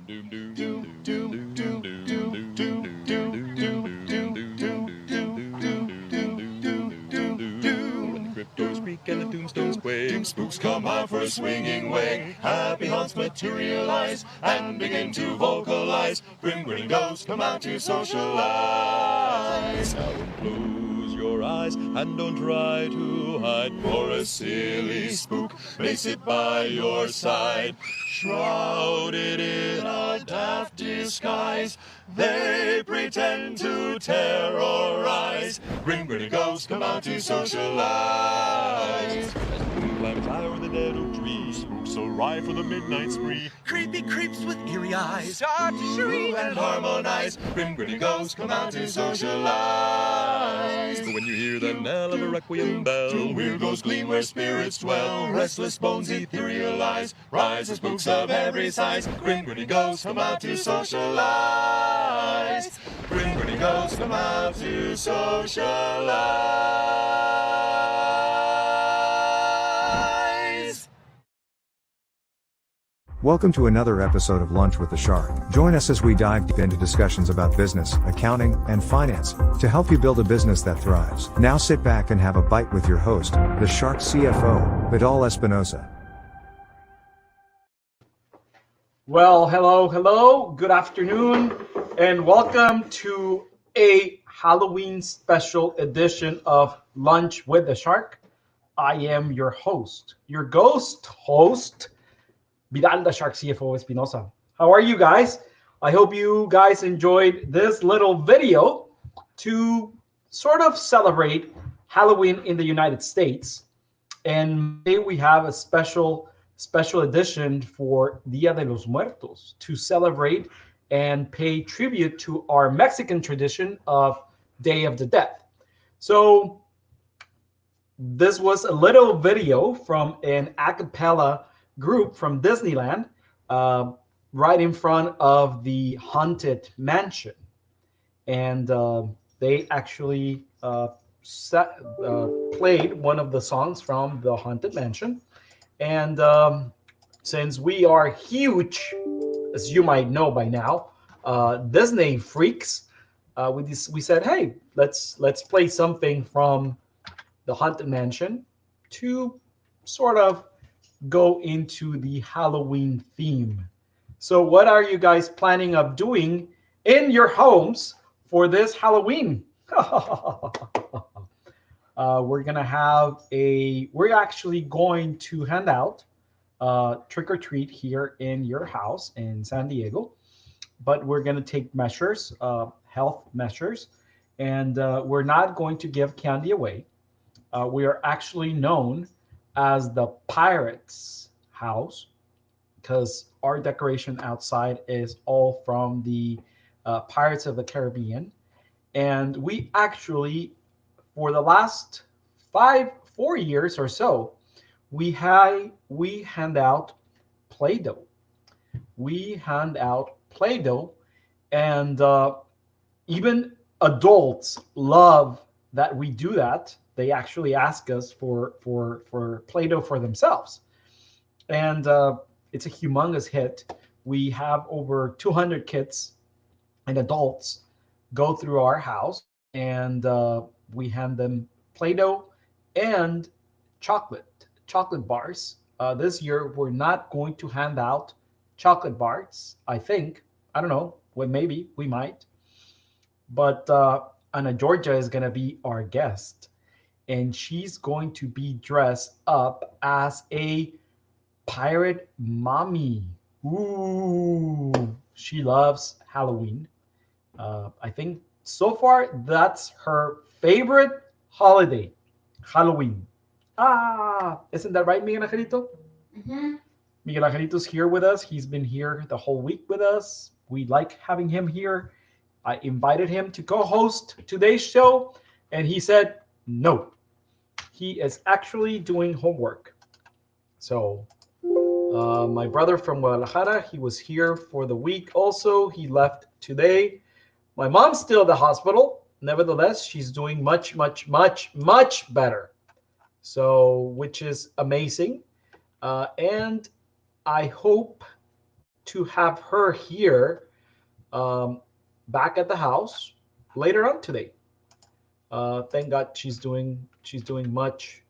Cryptos creak and the tombstones quake. Spooks come out for a swinging way. Happy haunts materialize and begin to vocalize. Grim grinning ghosts come out to socialize. Now close your eyes and don't try to hide, for a silly spook may sit by your side. Shrouded in a daft disguise, they pretend to terrorize. Grim grinning ghosts come out to socialize. As the moon climbs high over the dead oak tree, spooks arrive for the midnight spree. Creepy creeps with eerie eyes start to shriek and harmonize. Grim grinning ghosts come out to socialize. But when you hear the knell of a requiem bell, two weird ghosts gleam where spirits dwell. Restless bones etherealize, rise the spooks of every size. Grim grinning ghosts come out to socialize. Grim grinning ghosts come out to socialize. Welcome to another episode of Lunch with the Shark. Join us as we dive deep into discussions about business, accounting, and finance to help you build a business that thrives. Now sit back and have a bite with your host, the Shark CFO, Vidal Espinosa. Well, hello, good afternoon, and welcome to a Halloween special edition of Lunch with the Shark. I am your host, your ghost host, Vidal, the Shark CFO Espinosa. How are you guys? I hope you guys enjoyed this little video to sort of celebrate Halloween in the United States. And today we have a special edition for Dia de los Muertos to celebrate and pay tribute to our Mexican tradition of Day of the Dead. So this was a little video from an a cappella group from Disneyland right in front of the Haunted Mansion. And they actually played one of the songs from the Haunted Mansion. And since we are huge, as you might know by now, Disney freaks, we said, hey, let's play something from the Haunted Mansion to sort of go into the Halloween theme. So what are you guys planning of doing in your homes for this Halloween? We're actually going to hand out trick or treat here in your house in San Diego, but we're going to take measures, health measures, and we're not going to give candy away. We are actually known as the Pirates House because our decoration outside is all from the Pirates of the Caribbean. And we actually, for the last 4 years or so, we hand out Play-Doh. We hand out Play-Doh, and even adults love that we do that. They actually ask us for Play-Doh for themselves. And it's a humongous hit. We have over 200 kids and adults go through our house, and we hand them Play-Doh and chocolate bars. This year, we're not going to hand out chocolate bars, I think. I don't know. Well, maybe we might. But Ana Georgia is going to be our guest. And she's going to be dressed up as a pirate mommy. Ooh, she loves Halloween. I think so far that's her favorite holiday, Halloween. Isn't that right, Miguel Angelito? Mm-hmm. Miguel Angelito's here with us. He's been here the whole week with us. We like having him here. I invited him to co-host today's show, and he said no. He is actually doing homework. So my brother from Guadalajara, he was here for the week also. He left today. My mom's still at the hospital. Nevertheless, she's doing much, much, much, much better. So, which is amazing. And I hope to have her here back at the house later on today. Thank God she's doing much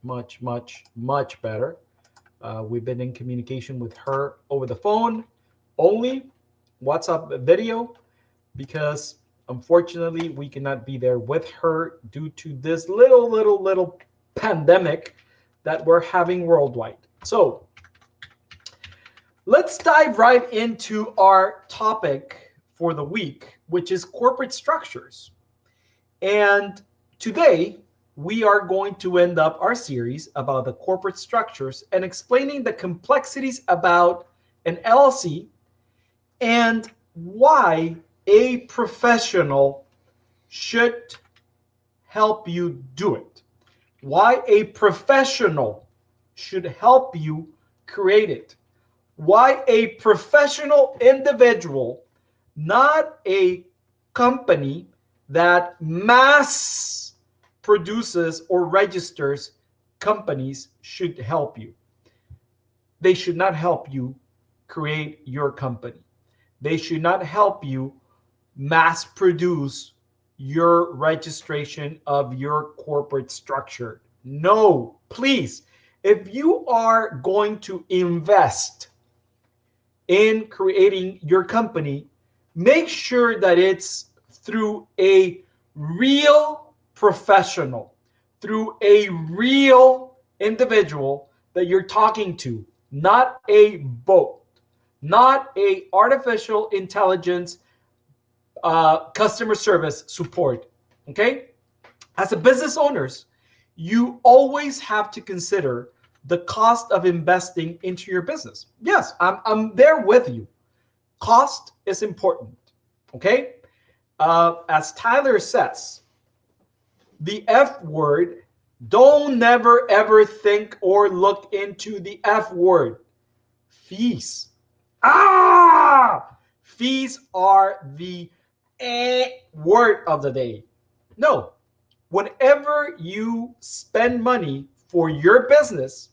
better. We've been in communication with her over the phone only, WhatsApp video, because unfortunately we cannot be there with her due to this little pandemic that we're having worldwide. So let's dive right into our topic for the week, which is corporate structures. And today we are going to end up our series about the corporate structures and explaining the complexities about an LLC and why a professional should help you do it. Why a professional should help you create it. Why a professional individual, not a company that mass produces or registers companies, should help you. They should not help you create your company. They should not help you mass produce your registration of your corporate structure. No, please. If you are going to invest in creating your company, make sure that it's through a real professional, through a real individual that you're talking to, not a bot, not a artificial intelligence customer service support. Okay? As a business owners, you always have to consider the cost of investing into your business. Yes, I'm there with you. Cost is important. Okay? As Tyler says, the F word, don't never ever think or look into the F word. Fees. Fees are the word of the day. No. Whenever you spend money for your business,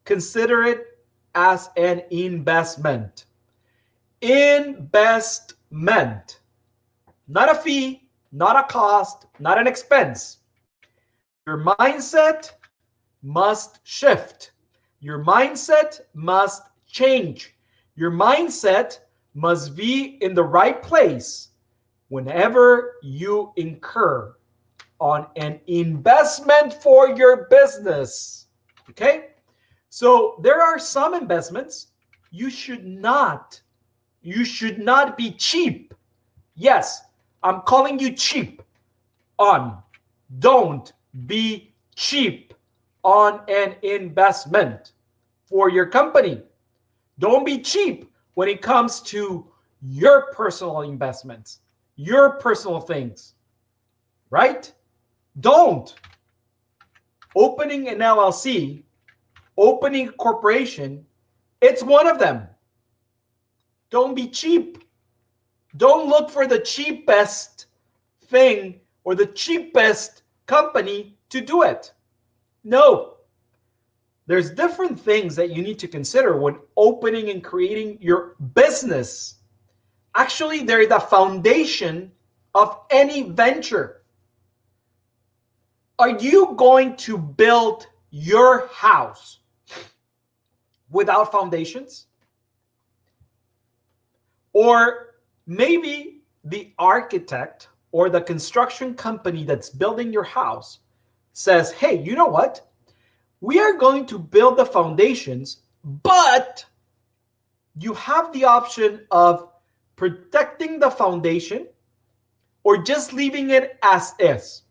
consider it as an investment. Investment. Not a fee, not a cost, not an expense. Your mindset must shift. Your mindset must change. Your mindset must be in the right place whenever you incur on an investment for your business. Okay? So there are some investments you should not be cheap. Yes, I'm calling you cheap on. Don't be cheap on an investment for your company. Don't be cheap when it comes to your personal investments, your personal things, right? Don't. Opening an LLC, opening a corporation, it's one of them. Don't be cheap. Don't look for the cheapest thing or the cheapest company to do it. No. There's different things that you need to consider when opening and creating your business. Actually, they're the foundation of any venture. Are you going to build your house without foundations? Or maybe the architect or the construction company that's building your house says, hey, you know what? We are going to build the foundations, but you have the option of protecting the foundation or just leaving it as is.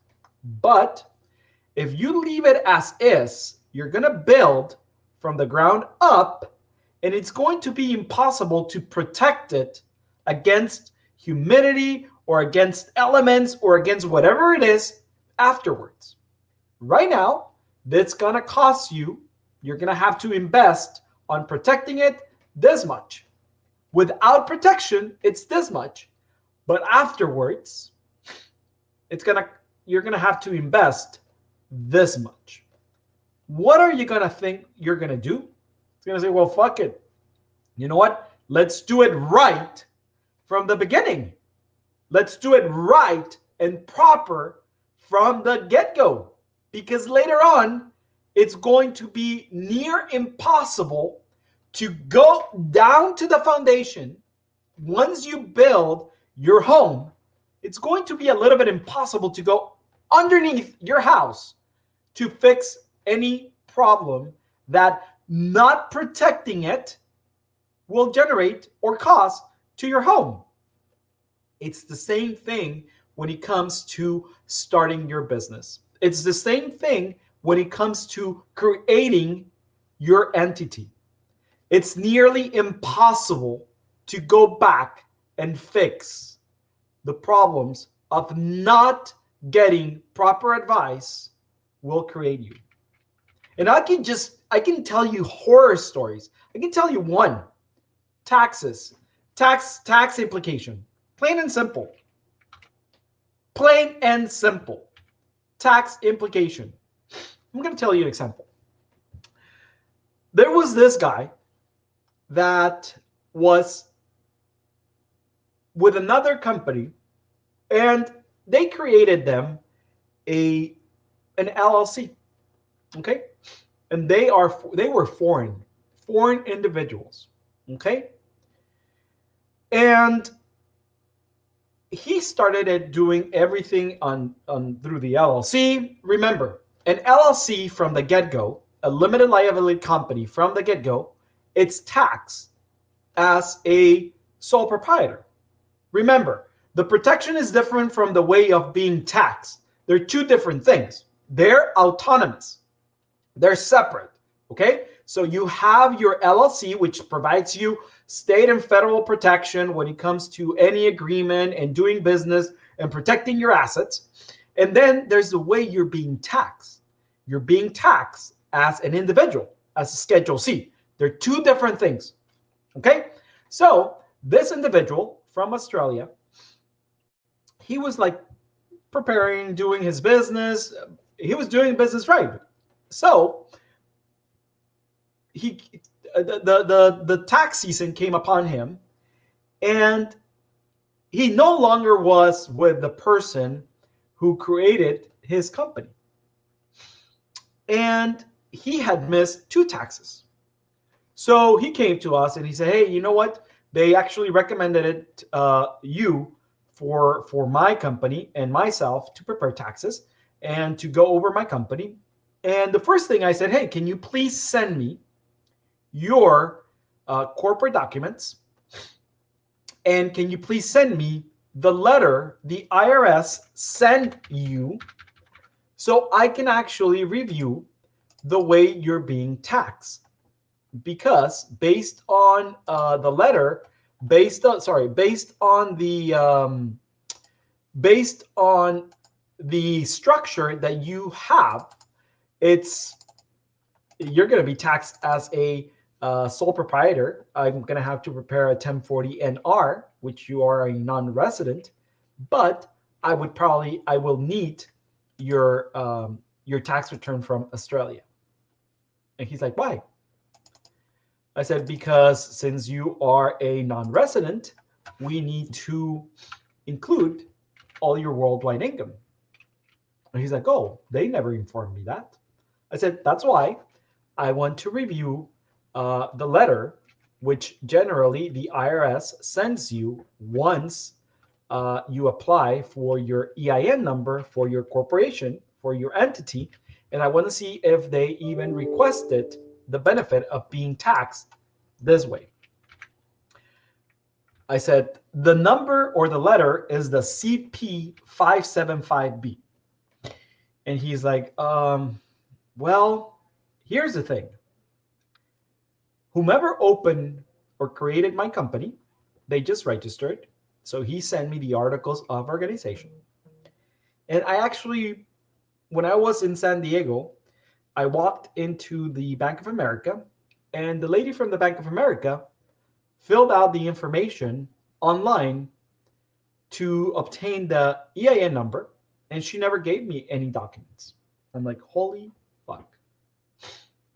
But if you leave it as is, you're going to build from the ground up, and it's going to be impossible to protect it against humidity or against elements or against whatever it is afterwards. Right now, that's going to cost you, you're going to have to invest on protecting it this much. Without protection, it's this much. But afterwards, you're going to have to invest this much. What are you going to think you're going to do? It's going to say, well, fuck it. You know what? Let's do it right from the beginning. Let's do it right and proper from the get-go. Because later on, it's going to be near impossible to go down to the foundation. Once you build your home, it's going to be a little bit impossible to go underneath your house to fix any problem that not protecting it will generate or cause to your home. It's the same thing when it comes to starting your business. It's the same thing when it comes to creating your entity. It's nearly impossible to go back and fix the problems of not getting proper advice will create you. And I can tell you horror stories. I can tell you one. Taxes. Tax implication. Plain and simple. Plain and simple. Tax implication. I'm going to tell you an example. There was this guy that was with another company, and they created them an LLC. Okay? And they were foreign individuals. Okay? And he started doing everything on through the LLC. Remember, an LLC from the get-go, a limited liability company from the get-go, it's taxed as a sole proprietor. Remember, the protection is different from the way of being taxed. They're two different things. They're autonomous. They're separate. Okay? So you have your LLC, which provides you state and federal protection when it comes to any agreement and doing business and protecting your assets. And then there's the way you're being taxed. You're being taxed as an individual, as a Schedule C. They're two different things. Okay? So this individual from Australia, he was like preparing, doing his business. He was doing business right. So the tax season came upon him, and he no longer was with the person who created his company. And he had missed 2 taxes. So he came to us and he said, hey, you know what? They actually recommended it you for my company and myself to prepare taxes and to go over my company. And the first thing I said, hey, can you please send me your corporate documents, and can you please send me the letter the IRS sent you so I can actually review the way you're being taxed? Because based on the letter, based on the structure that you have, you're going to be taxed as a sole proprietor. I'm going to have to prepare a 1040 NR, which you are a non-resident, but I will need your tax return from Australia. And he's like, why? I said, because since you are a non-resident, we need to include all your worldwide income. And he's like, oh, they never informed me that. I said, that's why I want to review the letter, which generally the IRS sends you once you apply for your EIN number for your corporation, for your entity. And I want to see if they even requested the benefit of being taxed this way. I said, the number or the letter is the CP575B. And he's like, well, here's the thing. Whomever opened or created my company, they just registered. So he sent me the articles of organization. And I actually, when I was in San Diego, I walked into the Bank of America, and the lady from the Bank of America filled out the information online to obtain the EIN number, and she never gave me any documents. I'm like, holy fuck.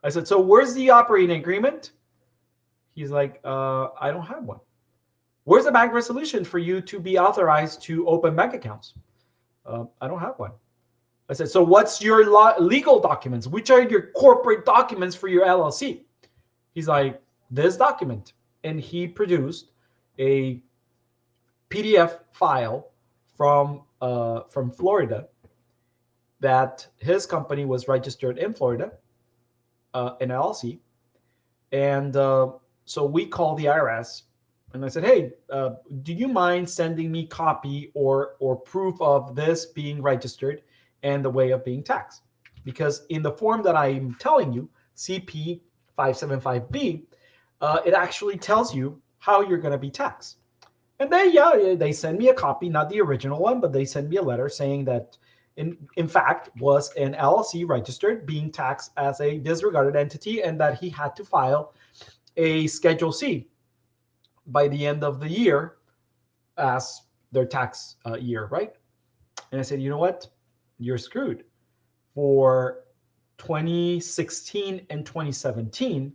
I said, so where's the operating agreement? He's like, I don't have one. Where's the bank resolution for you to be authorized to open bank accounts? I don't have one. I said, so what's your legal documents? Which are your corporate documents for your LLC? He's like, this document. And he produced a PDF file from Florida that his company was registered in Florida, an LLC. And so we called the IRS and I said, hey, do you mind sending me copy or proof of this being registered and the way of being taxed? Because in the form that I'm telling you, CP 575B, it actually tells you how you're going to be taxed. And they send me a copy, not the original one, but they send me a letter saying that in fact was an LLC registered being taxed as a disregarded entity and that he had to file a Schedule C by the end of the year as their tax year, right? And I said, you know what? You're screwed. For 2016 and 2017,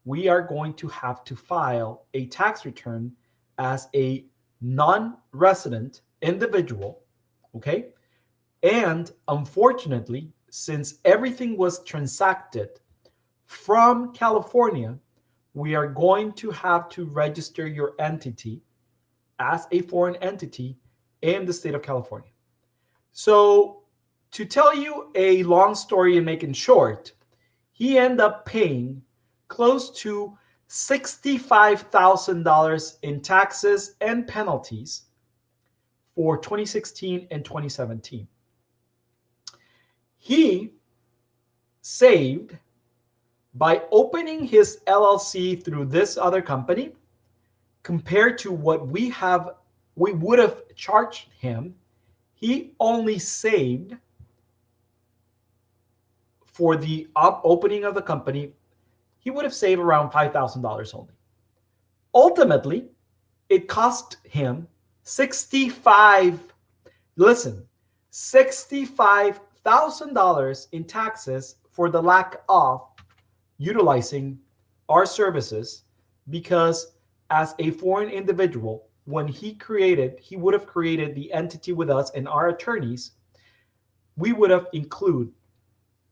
we are going to have to file a tax return as a non-resident individual, okay? And unfortunately, since everything was transacted from California, we are going to have to register your entity as a foreign entity in the state of California. So to tell you a long story and make it short, he ended up paying close to $65,000 in taxes and penalties for 2016 and 2017. He saved, by opening his LLC through this other company, compared to what we would have charged him, he only saved for the opening of the company, he would have saved around $5,000 only. Ultimately, it cost him $65,000 in taxes for the lack of utilizing our services, because as a foreign individual, when he would have created the entity with us and our attorneys, we would have included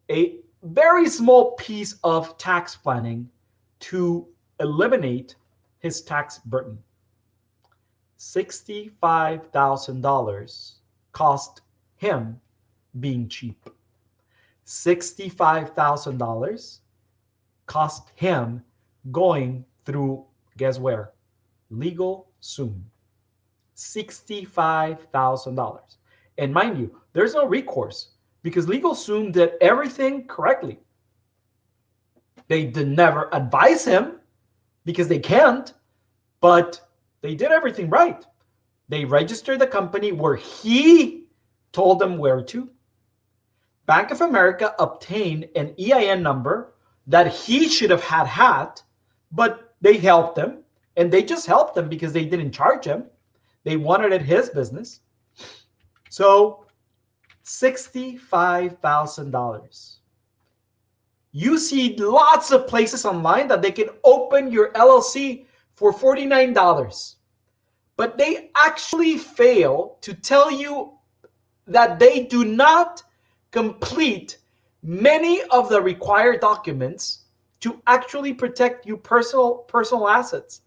a very small piece of tax planning to eliminate his tax burden. $65,000 cost him being cheap. $65,000 cost him going through, guess where? Legal Zoom. $65,000. And mind you, there's no recourse because Legal Zoom did everything correctly. They did never advise him because they can't, but they did everything right. They registered the company where he told them where to. Bank of America obtained an EIN number that he should have had, but they helped him, and they just helped him because they didn't charge him. They wanted it his business. So $65,000. You see lots of places online that they can open your LLC for $49, but they actually fail to tell you that they do not complete many of the required documents to actually protect your personal assets.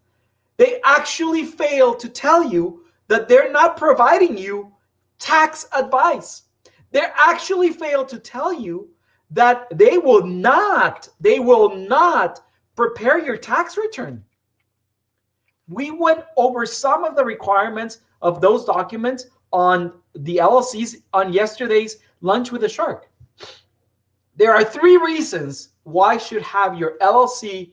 They actually fail to tell you that they're not providing you tax advice. They actually fail to tell you that they will not prepare your tax return. We went over some of the requirements of those documents on the LLCs on yesterday's Lunch with the Shark. There are 3 reasons why you should have your LLC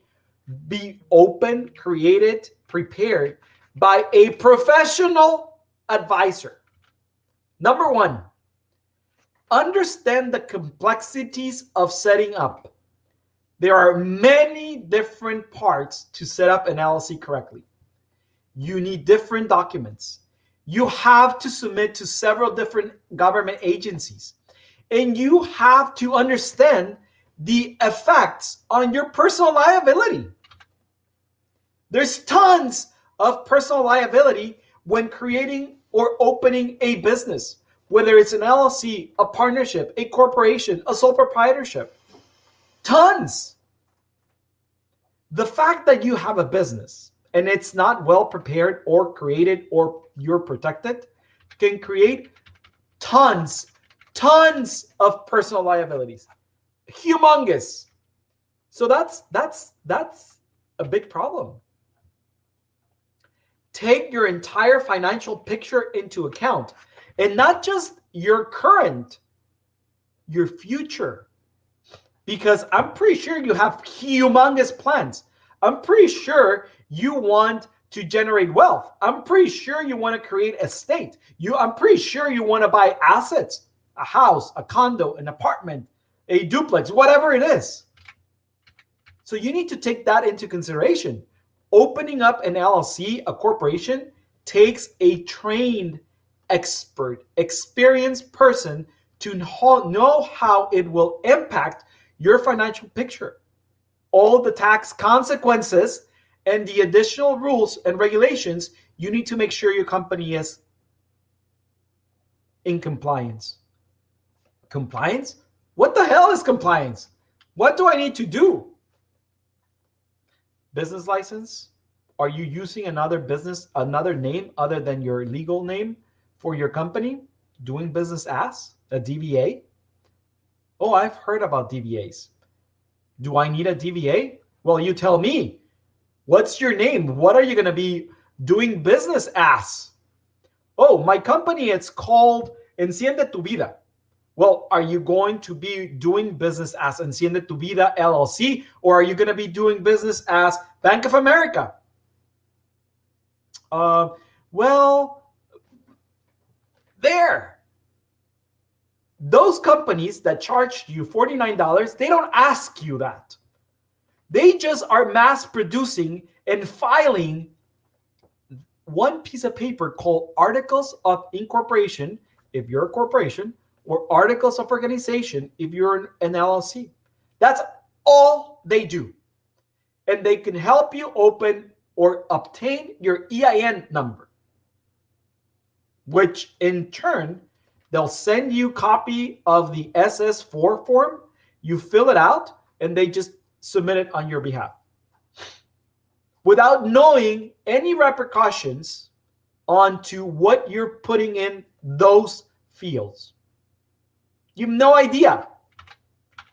be open, created, prepared by a professional advisor. Number 1, understand the complexities of setting up. There are many different parts to set up an LLC correctly. You need different documents. You have to submit to several different government agencies. And you have to understand the effects on your personal liability. There's tons of personal liability when creating or opening a business, whether it's an LLC, a partnership, a corporation, a sole proprietorship. Tons. The fact that you have a business and it's not well prepared or created or you're protected can create tons of personal liabilities. Humongous. So that's a big problem. Take your entire financial picture into account, and not just your current, your future. Because I'm pretty sure you have humongous plans. I'm pretty sure you want to generate wealth. I'm pretty sure you want to create estate. I'm pretty sure you want to buy assets, a house, a condo, an apartment, a duplex, whatever it is. So you need to take that into consideration. Opening up an LLC, a corporation, takes a trained, expert, experienced person to know how it will impact your financial picture, all the tax consequences, and the additional rules and regulations. You need to make sure your company is in compliance. Compliance? What the hell is compliance? What do I need to do? Business license? Are you using another name other than your legal name for your company? Doing business as a DBA? Oh, I've heard about DBAs. Do I need a DBA? Well, you tell me. What's your name? What are you going to be doing business as? Oh, my company, it's called Enciende Tu Vida. Well, are you going to be doing business as Enciende Tu Vida LLC, or are you going to be doing business as Bank of America? There. Those companies that charged you $49, they don't ask you that. They just are mass producing and filing one piece of paper called Articles of Incorporation, if you're a corporation, or Articles of Organization, if you're an LLC. That's all they do. And they can help you open or obtain your EIN number, which in turn, they'll send you a copy of the SS4 form. You fill it out, and they just submit it on your behalf without knowing any repercussions onto what you're putting in those fields. You have no idea.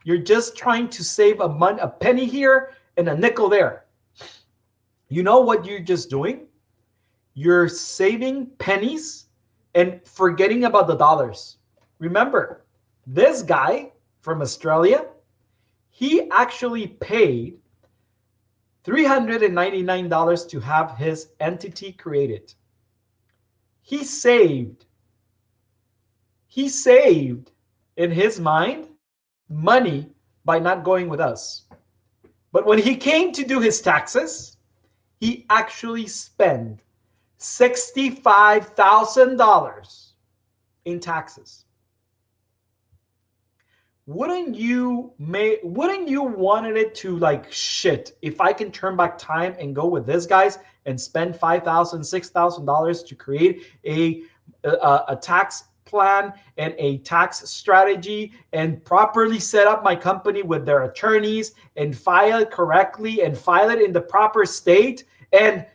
You're just trying to save a penny here and a nickel there. You know what you're just doing? You're saving pennies and forgetting about the dollars. Remember, this guy from Australia, he actually paid $399 to have his entity created. He saved in his mind money by not going with us. But when he came to do his taxes, he actually spent $65,000 in taxes. Wouldn't you wanted it to like shit? If I can turn back time and go with this guys and spend $5,000, $6,000 to create a tax plan and a tax strategy and properly set up my company with their attorneys and file it correctly and file it in the proper state, and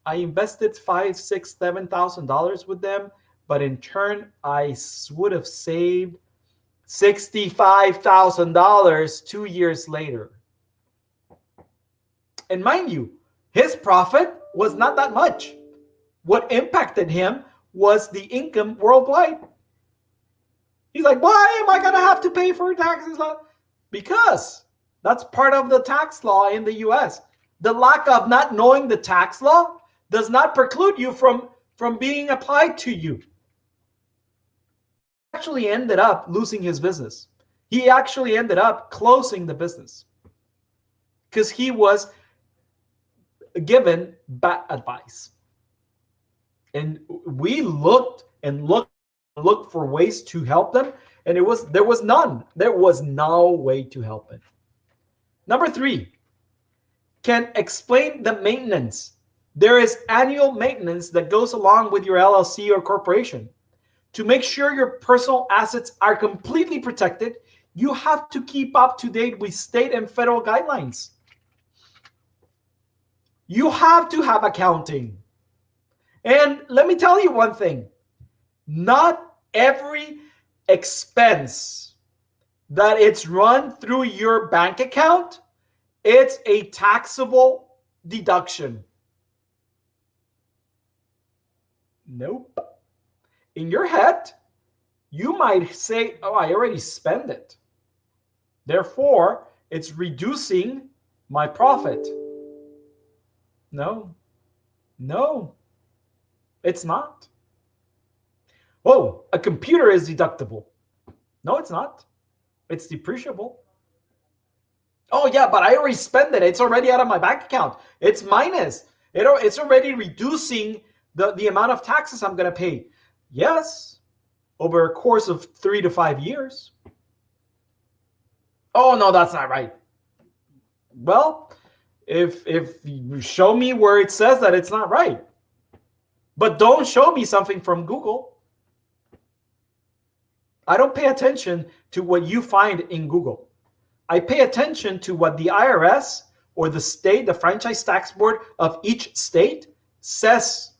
I invested $5,000, $6,000, $7,000 with them, but in turn I would have saved $65,000 2 years later. And mind you, his profit was not that much. What impacted him was the income worldwide. He's like, why am I going to have to pay for taxes? Because that's part of the tax law in the US. The lack of not knowing the tax law does not preclude you from being applied to you. He actually ended up losing his business. He actually ended up closing the business because he was given bad advice. And we looked for ways to help them, and there was none. There was no way to help it. Number 3, can explain the maintenance. There is annual maintenance that goes along with your LLC or corporation. To make sure your personal assets are completely protected, you have to keep up to date with state and federal guidelines. You have to have accounting. And let me tell you one thing. Not every expense that it's run through your bank account, it's a taxable deduction. Nope. In your head, you might say, oh, I already spent it. Therefore, it's reducing my profit. No, it's not. Oh, a computer is deductible. No, it's not. It's depreciable. Oh, yeah, but I already spent it. It's already out of my bank account. It's minus. It's already reducing the amount of taxes I'm going to pay. Yes, over a course of 3 to 5 years. Oh, no, that's not right. Well, if you show me where it says that it's not right, but don't show me something from Google. I don't pay attention to what you find in Google. I pay attention to what the IRS or the state, the franchise tax board of each state says.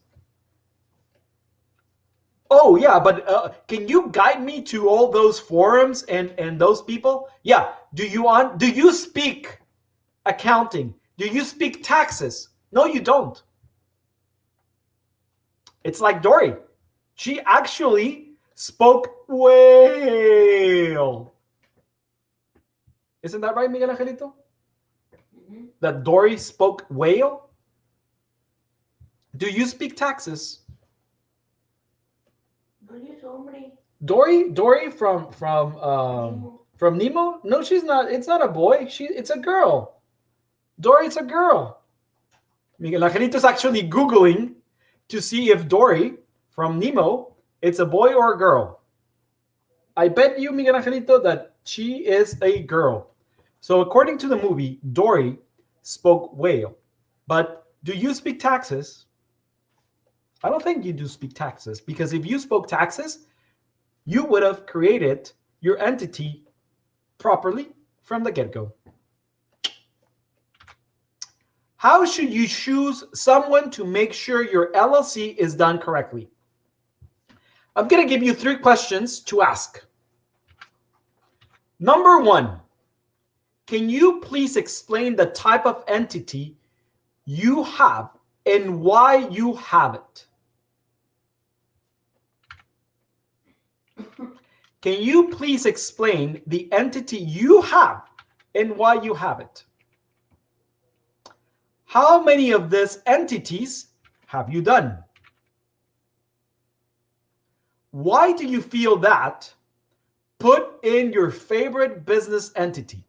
Oh, yeah, but can you guide me to all those forums and those people? Yeah. Do you speak accounting? Do you speak taxes? No, you don't. It's like Dory. She actually spoke whale. Isn't that right, Miguel Angelito? Mm-hmm. That Dory spoke whale? Do you speak taxes? Dory from Nemo? No, she's not. It's not a boy. It's a girl. Dory, it's a girl. Miguel Angelito is actually Googling to see if Dory from Nemo, it's a boy or a girl. I bet you, Miguel Angelito, that she is a girl. So according to the movie, Dory spoke whale. But do you speak taxes? I don't think you do speak taxes, because if you spoke taxes, you would have created your entity properly from the get-go. How should you choose someone to make sure your LLC is done correctly? I'm going to give you 3 questions to ask. Number 1, can you please explain the type of entity you have and why you have it? Can you please explain the entity you have and why you have it? How many of these entities have you done? Why do you feel that? Put in your favorite business entity.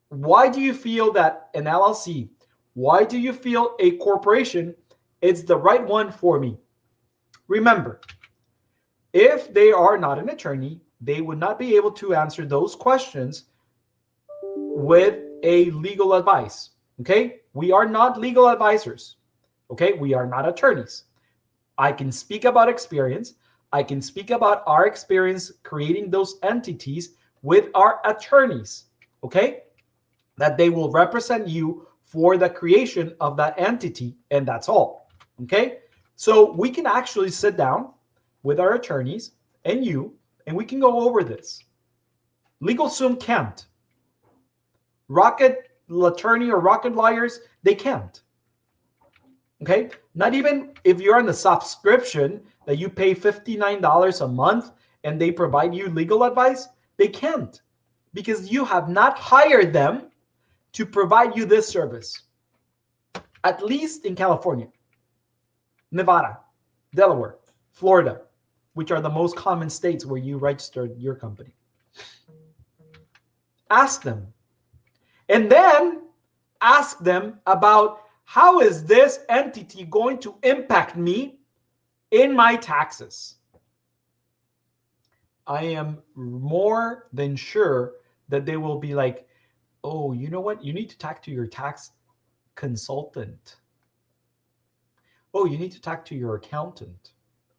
Why do you feel that an LLC? Why do you feel a corporation is the right one for me? Remember, if they are not an attorney, they would not be able to answer those questions with a legal advice. Okay? We are not legal advisors. Okay? We are not attorneys. I can speak about experience. I can speak about our experience creating those entities with our attorneys. Okay? That they will represent you for the creation of that entity, and that's all. Okay? So we can actually sit down with our attorneys and you, and we can go over this. LegalZoom can't. Rocket attorney or rocket lawyers, they can't. Okay? Not even if you're on the subscription that you pay $59 a month and they provide you legal advice, they can't, because you have not hired them to provide you this service. At least in California, Nevada, Delaware, Florida, which are the most common states where you registered your company. Ask them. And then ask them about how is this entity going to impact me in my taxes. I am more than sure that they will be like, oh, you know what? You need to talk to your tax consultant. Oh, you need to talk to your accountant.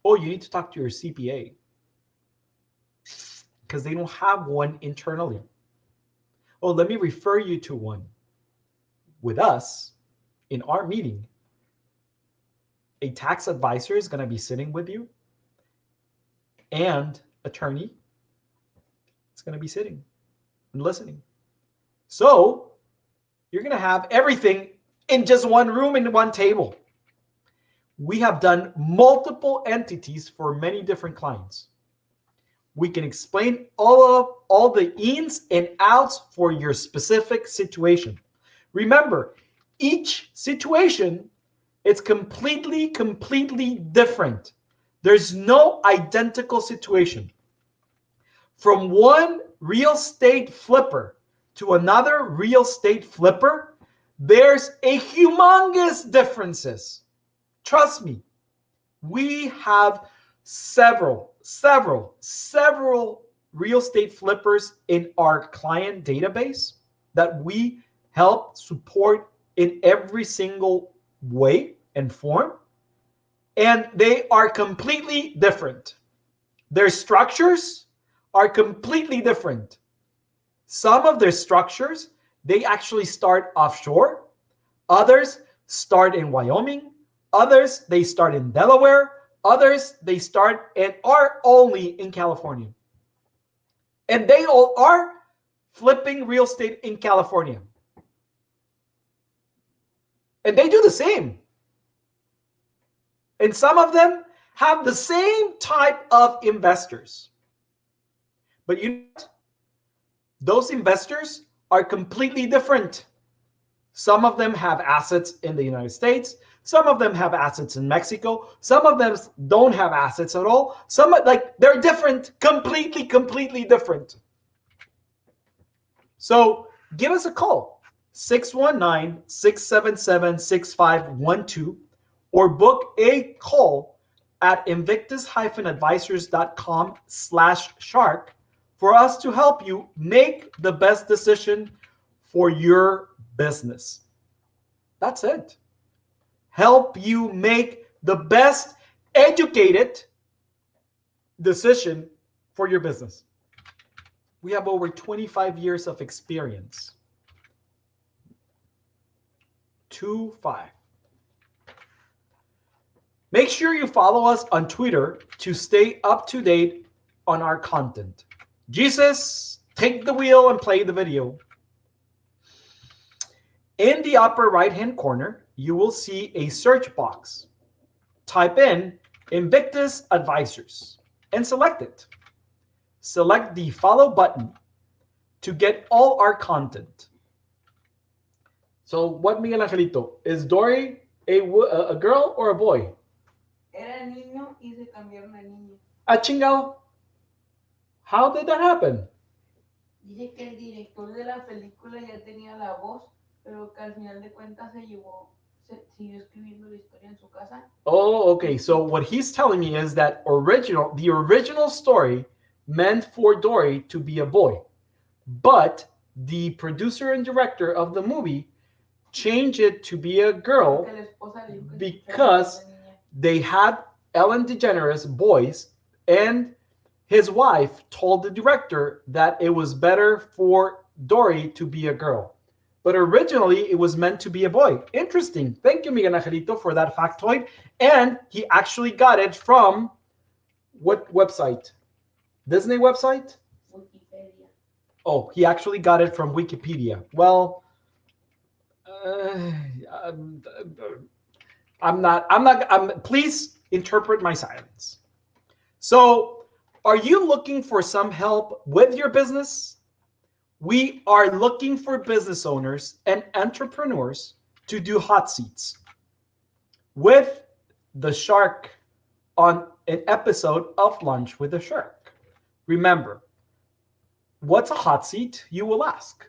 Oh, you need to talk to your CPA because they don't have one internally. Oh, let me refer you to one. With us, in our meeting, a tax advisor is going to be sitting with you, and attorney is going to be sitting and listening. So you're going to have everything in just one room and one table. We have done multiple entities for many different clients. We can explain all the ins and outs for your specific situation. Remember, each situation is completely different. There's no identical situation. From one real estate flipper to another real estate flipper, there's a humongous differences. Trust me, we have several real estate flippers in our client database that we help support in every single way and form. And they are completely different. Their structures are completely different. Some of their structures, they actually start offshore. Others start in Wyoming. Others, they start in Delaware. Others, they start and are only in California. And they all are flipping real estate in California. And they do the same. And some of them have the same type of investors. But you know what? Those investors are completely different. Some of them have assets in the United States. Some of them have assets in Mexico. Some of them don't have assets at all. They're different, completely different. So give us a call, 619-677-6512, or book a call at invictus-advisors.com/shark for us to help you make the best decision for your business. That's it. Help you make the best educated decision for your business. We have over 25 years of experience. 25. Make sure you follow us on Twitter to stay up to date on our content. Jesus, take the wheel and play the video. In the upper right-hand corner, you will see a search box. Type in Invictus Advisors and select it. Select the follow button to get all our content. So what, Miguel Angelito? Is Dory a girl or a boy? Era niño y se cambiaron a niña. Ah, chingado. How did that happen? Dice que el director de la película ya tenía la voz, pero que al final de cuentas siguió escribiendo la historia en su casa. Oh, okay. So what he's telling me is that the original story meant for Dory to be a boy, but the producer and director of the movie changed it to be a girl because they had Ellen DeGeneres boys, and his wife told the director that it was better for Dory to be a girl. But originally, it was meant to be a boy. Interesting. Thank you, Miguel Angelito, for that factoid. And he actually got it from what website? Disney website? Wikipedia. Oh, he actually got it from Wikipedia. Well, please interpret my silence. So, are you looking for some help with your business? We are looking for business owners and entrepreneurs to do hot seats with the Shark on an episode of Lunch with the Shark. Remember, what's a hot seat, you will ask?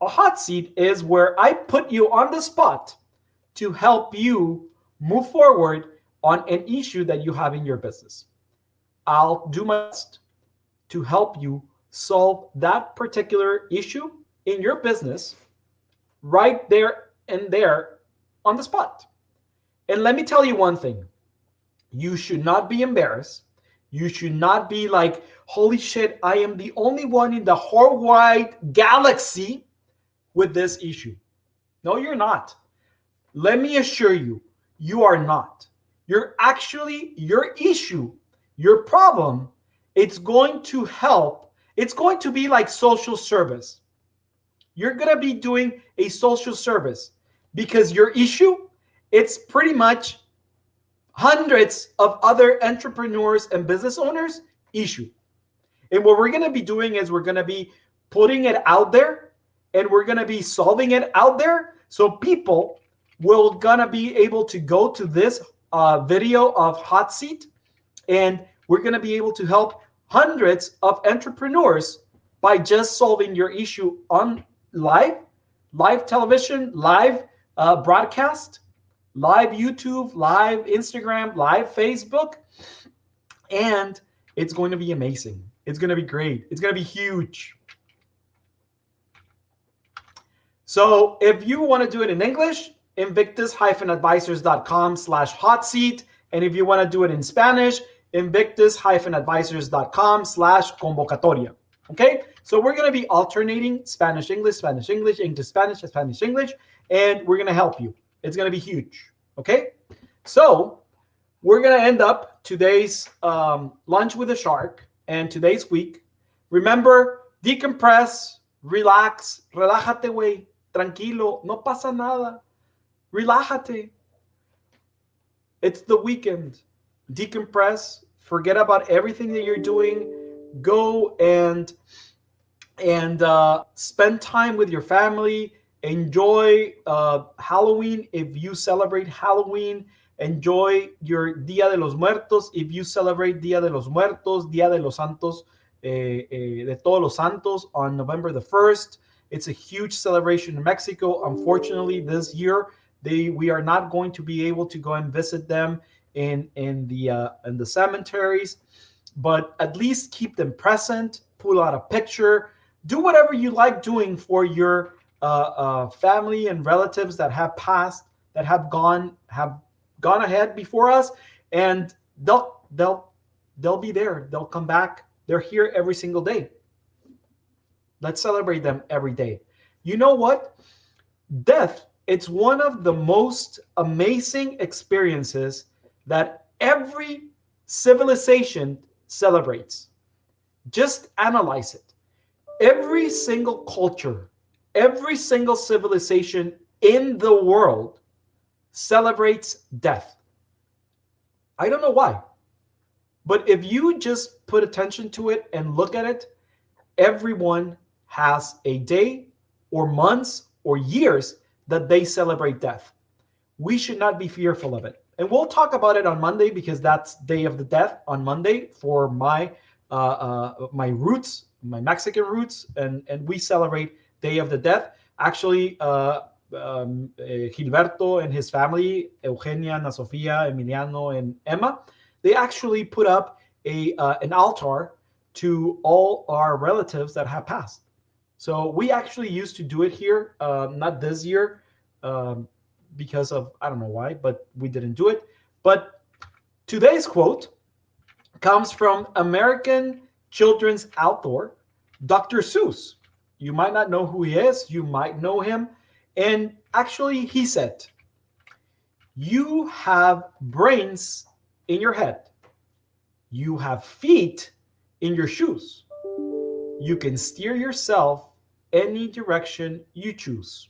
A hot seat is where I put you on the spot to help you move forward on an issue that you have in your business. I'll do my best to help you solve that particular issue in your business right there and there on the spot. And let me tell you one thing. You should not be embarrassed. You should not be like, holy shit, I am the only one in the whole wide galaxy with this issue. No, you're not. Let me assure you, you are not. You're actually, your issue, your problem, it's going to help. It's going to be like social service. You're going to be doing a social service because your issue, it's pretty much hundreds of other entrepreneurs and business owners' issue. And what we're going to be doing is we're going to be putting it out there and we're going to be solving it out there. So people will going to be able to go to this video of Hot Seat, and we're going to be able to help hundreds of entrepreneurs by just solving your issue on live television, live broadcast, live YouTube, live Instagram, live Facebook, and it's going to be amazing. It's going to be great. It's going to be huge. So if you want to do it in English, invictus-advisors.com/hotseat. And if you want to do it in Spanish, invictus-advisors.com/convocatoria. Okay? So we're going to be alternating Spanish, English, Spanish, English, English, Spanish, Spanish, English, and we're going to help you. It's going to be huge. Okay? So we're going to end up today's Lunch with a Shark and today's week. Remember, decompress, relax, relájate, güey, tranquilo, no pasa nada. Relájate. It's the weekend. Decompress, forget about everything that you're doing. Go and spend time with your family. Enjoy Halloween if you celebrate Halloween. Enjoy your Día de los Muertos if you celebrate Día de los Muertos, Día de los Santos, de Todos los Santos on November the 1st. It's a huge celebration in Mexico. Unfortunately, this year we are not going to be able to go and visit them in the cemeteries, but at least keep them present. Pull out a picture. Do whatever you like doing for your family and relatives that have passed, that have gone ahead before us, and they'll be there. They'll come back. They're here every single day. Let's celebrate them every day. You know what? Death, it's one of the most amazing experiences that every civilization celebrates. Just analyze it. Every single culture, every single civilization in the world celebrates death. I don't know why, but if you just put attention to it and look at it, everyone has a day or months or years that they celebrate death. We should not be fearful of it. And we'll talk about it on Monday because that's Day of the Death on Monday for my roots, my Mexican roots, and we celebrate Day of the Death. Actually, Gilberto and his family, Eugenia, Ana Sofia, Emiliano, and Emma, they actually put up an altar to all our relatives that have passed. So we actually used to do it here, not this year, because of, I don't know why, but we didn't do it. But today's quote comes from American children's author, Dr. Seuss. You might not know who he is. You might know him. And actually, he said, you have brains in your head. You have feet in your shoes. You can steer yourself any direction you choose.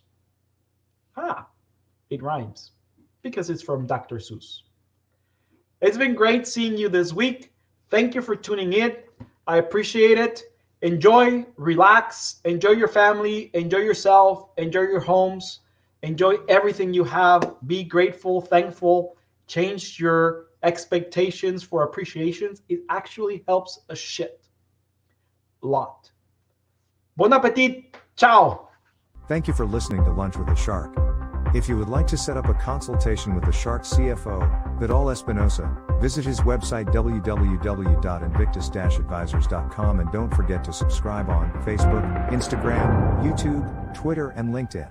It rhymes because it's from Dr. Seuss. It's been great seeing you this week. Thank you for tuning in. I appreciate it. Enjoy, relax, enjoy your family, enjoy yourself, enjoy your homes, enjoy everything you have. Be grateful, thankful, change your expectations for appreciations. It actually helps a shit lot. Bon appetit. Ciao. Thank you for listening to Lunch with the Shark. If you would like to set up a consultation with the Shark CFO, Vidal Espinosa, visit his website www.invictus-advisors.com and don't forget to subscribe on Facebook, Instagram, YouTube, Twitter, and LinkedIn.